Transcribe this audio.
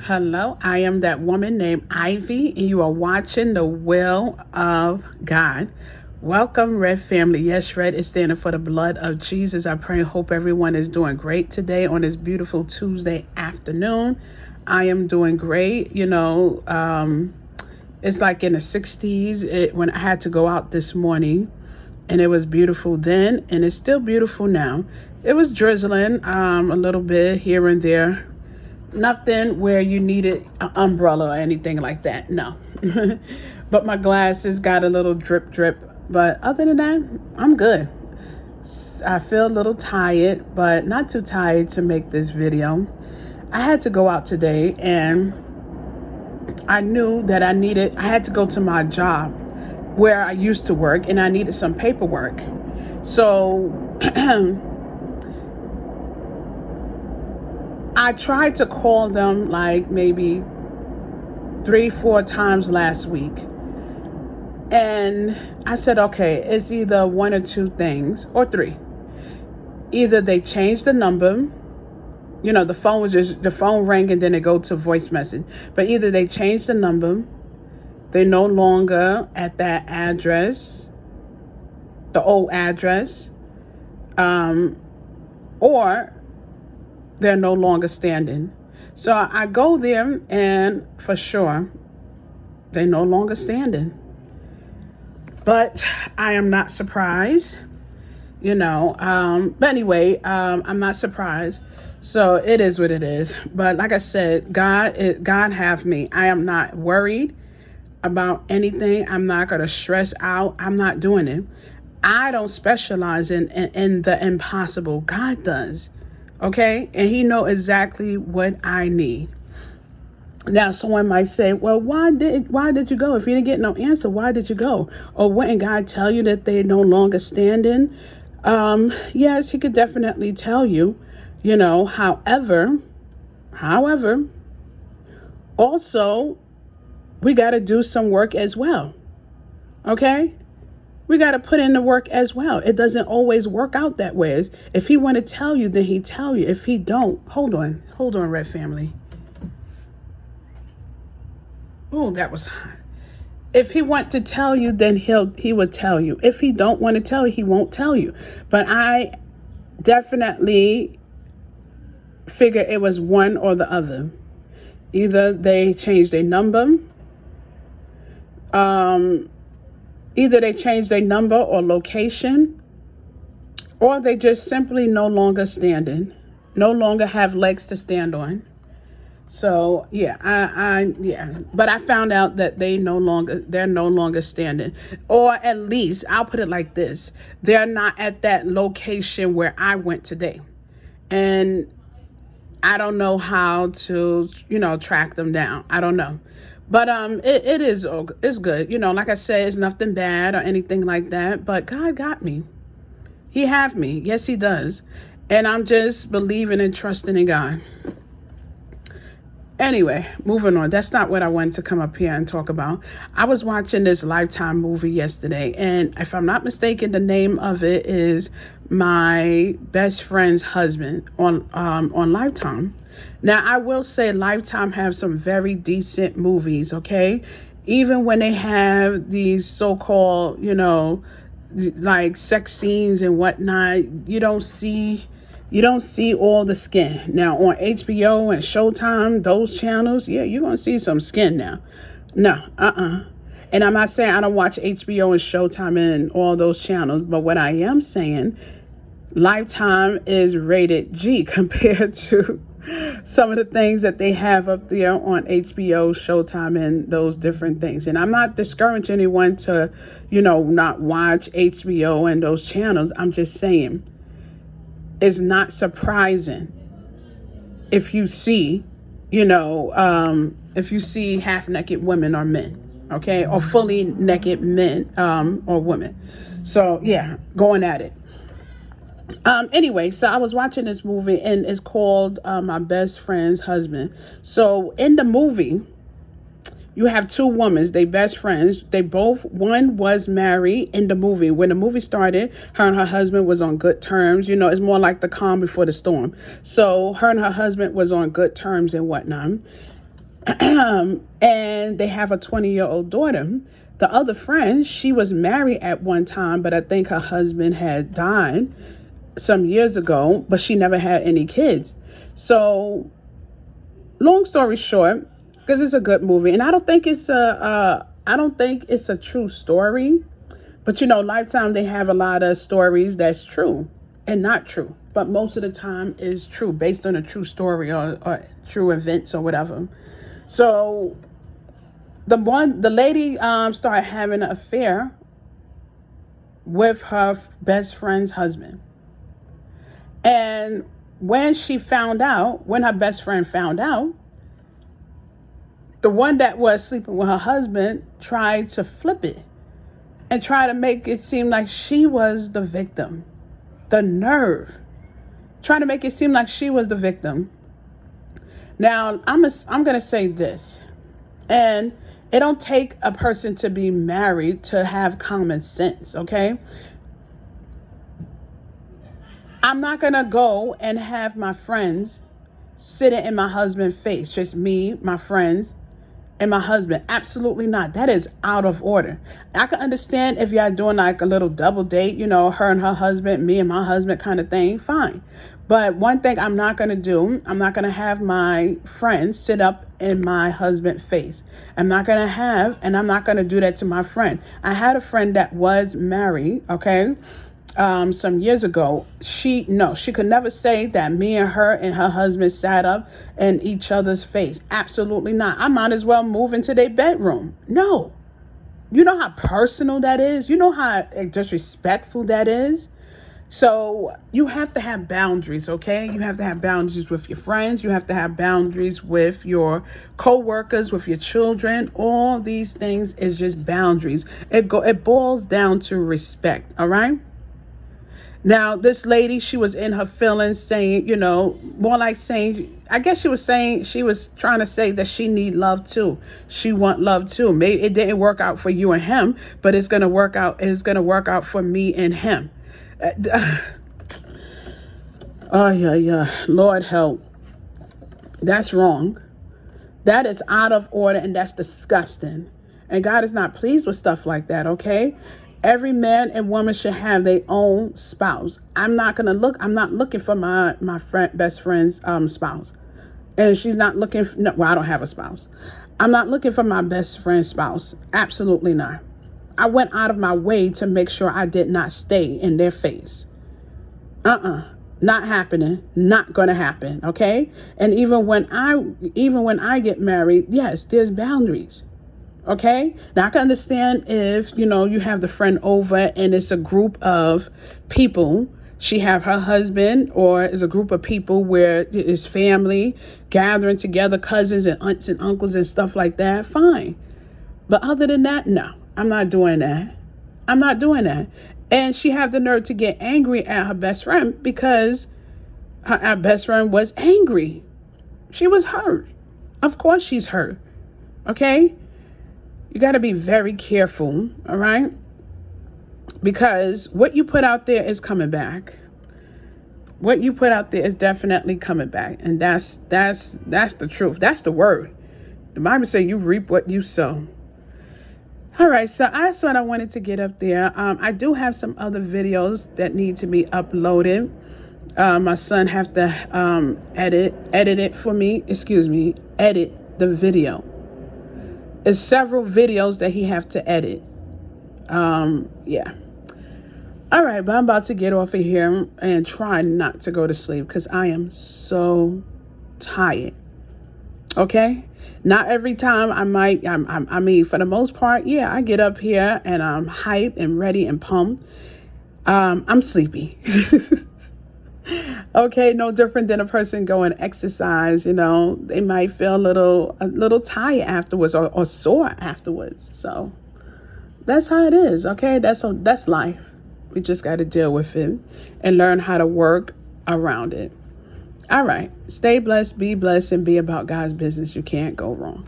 Hello, I am that woman named Ivy, and you are watching The Will of God. Welcome, Red family. Yes, Red is standing for the blood of Jesus. I pray and hope everyone is doing great today on this beautiful Tuesday afternoon. I am doing great. It's like in the 60s when I had to go out this morning, and it was beautiful then, and it's still beautiful now. It was drizzling a little bit here and there. Nothing where you needed an umbrella or anything like that. No. But my glasses got a little drip drip. But other than that, I'm good. I feel a little tired, but not too tired to make this video. I had to go out today, and I knew that I had to go to my job where I used to work, and I needed some paperwork. So I tried to call them like maybe 3-4 times last week. And I said, okay, it's either one or two things, or three. Either they changed the number, the phone rang and then it go to voice message. But either they changed the number, they're no longer at that address, the old address, or they're no longer standing. So I go there, and for sure, they're no longer standing. But I am not surprised, But anyway, I'm not surprised. So it is what it is. But like I said, God have me. I am not worried about anything. I'm not going to stress out. I'm not doing it. I don't specialize in the impossible. God does. Okay, and he know exactly what I need. Now, someone might say, well, why did you go? If you didn't get no answer, why did you go? Or wouldn't God tell you that they're no longer standing? Yes, he could definitely tell you, however, also, we got to do some work as well. Okay? We got to put in the work as well. It doesn't always work out that way. If he want to tell you, then he tell you. If he don't, hold on, Red family. Oh, that was hot. If he want to tell you, then he would tell you. If he don't want to tell you, he won't tell you. But I definitely figure it was one or the other. Either they changed their number, either they changed their number or location, or they just simply no longer standing, no longer have legs to stand on. So yeah, but I found out that they're no longer standing, or at least I'll put it like this: they're not at that location where I went today, and I don't know how to track them down. I don't know. But it's good. Like I said, it's nothing bad or anything like that. But God got me. He have me. Yes, he does. And I'm just believing and trusting in God. Anyway, moving on. That's not what I wanted to come up here and talk about. I was watching this Lifetime movie yesterday, and if I'm not mistaken, the name of it is My Best Friend's Husband on Lifetime. Now, I will say Lifetime have some very decent movies, okay? Even when they have these so-called, like sex scenes and whatnot, you don't see all the skin. Now, on HBO and Showtime, those channels, yeah, you're going to see some skin now. No, And I'm not saying I don't watch HBO and Showtime and all those channels, but what I am saying, Lifetime is rated G compared to some of the things that they have up there on HBO, Showtime, and those different things. And I'm not discouraging anyone to, not watch HBO and those channels. I'm just saying it's not surprising if you see, half naked women or men, okay, or fully naked men or women. So yeah, going at it. Anyway, so I was watching this movie, and it's called My Best Friend's Husband. So in the movie, you have two women, they best friends. One was married in the movie. When the movie started, her and her husband was on good terms. It's more like the calm before the storm. So her and her husband was on good terms and whatnot. And they have a 20-year-old daughter. The other friend, she was married at one time, but I think her husband had died some years ago, but she never had any kids. So, long story short, because it's a good movie, and I don't think it's a true story, but Lifetime, they have a lot of stories that's true and not true, but most of the time is true, based on a true story or true events or whatever. So the lady started having an affair with her best friend's husband. And when her best friend found out, the one that was sleeping with her husband tried to flip it and try to make it seem like she was the victim. The nerve. Trying to make it seem like she was the victim. Now, I'm going to say this. And it don't take a person to be married to have common sense, okay? I'm not going to go and have my friends sitting in my husband's face. Just me, my friends, and my husband. Absolutely not. That is out of order. I can understand if y'all doing like a little double date, her and her husband, me and my husband kind of thing. Fine. But one thing I'm not going to do, I'm not going to have my friends sit up in my husband's face. I'm not going to do that to my friend. I had a friend that was married, okay? Some years ago. She could never say that me and her husband sat up in each other's face. Absolutely not. I might as well move into their bedroom. No. You know how personal that is? You know how disrespectful that is? So you have to have boundaries, okay? You have to have boundaries with your friends. You have to have boundaries with your co-workers, with your children. All these things is just boundaries. It boils down to respect, all right? Now, this lady, she was in her feelings saying, more like saying, I guess she was trying to say that she need love too. She want love too. Maybe it didn't work out for you and him, but it's going to work out. It's going to work out for me and him. Oh, yeah. Lord help. That's wrong. That is out of order, and that's disgusting. And God is not pleased with stuff like that, okay? Every man and woman should have their own spouse. I'm not looking for my best friend's spouse. And she's not looking for, no, well, I don't have a spouse. I'm not looking for my best friend's spouse. Absolutely not. I went out of my way to make sure I did not stay in their face. Not happening. Not going to happen. Okay. And even when I get married, yes, there's boundaries. Okay. Now I can understand if, you have the friend over and it's a group of people. She have her husband, or is a group of people where it's family gathering together, cousins and aunts and uncles and stuff like that. Fine. But other than that, no, I'm not doing that. I'm not doing that. And she had the nerve to get angry at her best friend because her best friend was angry. She was hurt. Of course she's hurt. Okay? You got to be very careful, all right? Because what you put out there is coming back. What you put out there is definitely coming back. And that's the truth. That's the word. The Bible says you reap what you sow. All right, so that's what I wanted to get up there. I do have some other videos that need to be uploaded. My son have to edit it for me. Edit the video. There's several videos that he have to edit. Yeah. All right, but I'm about to get off of here and try not to go to sleep because I am so tired. Okay? Not every time I mean, for the most part, yeah, I get up here and I'm hyped and ready and pumped. I'm sleepy. Okay, no different than a person going exercise, they might feel a little tired afterwards or sore afterwards. So that's how it is. Okay, that's life. We just got to deal with it and learn how to work around it. All right. Stay blessed, be blessed, and be about God's business. You can't go wrong.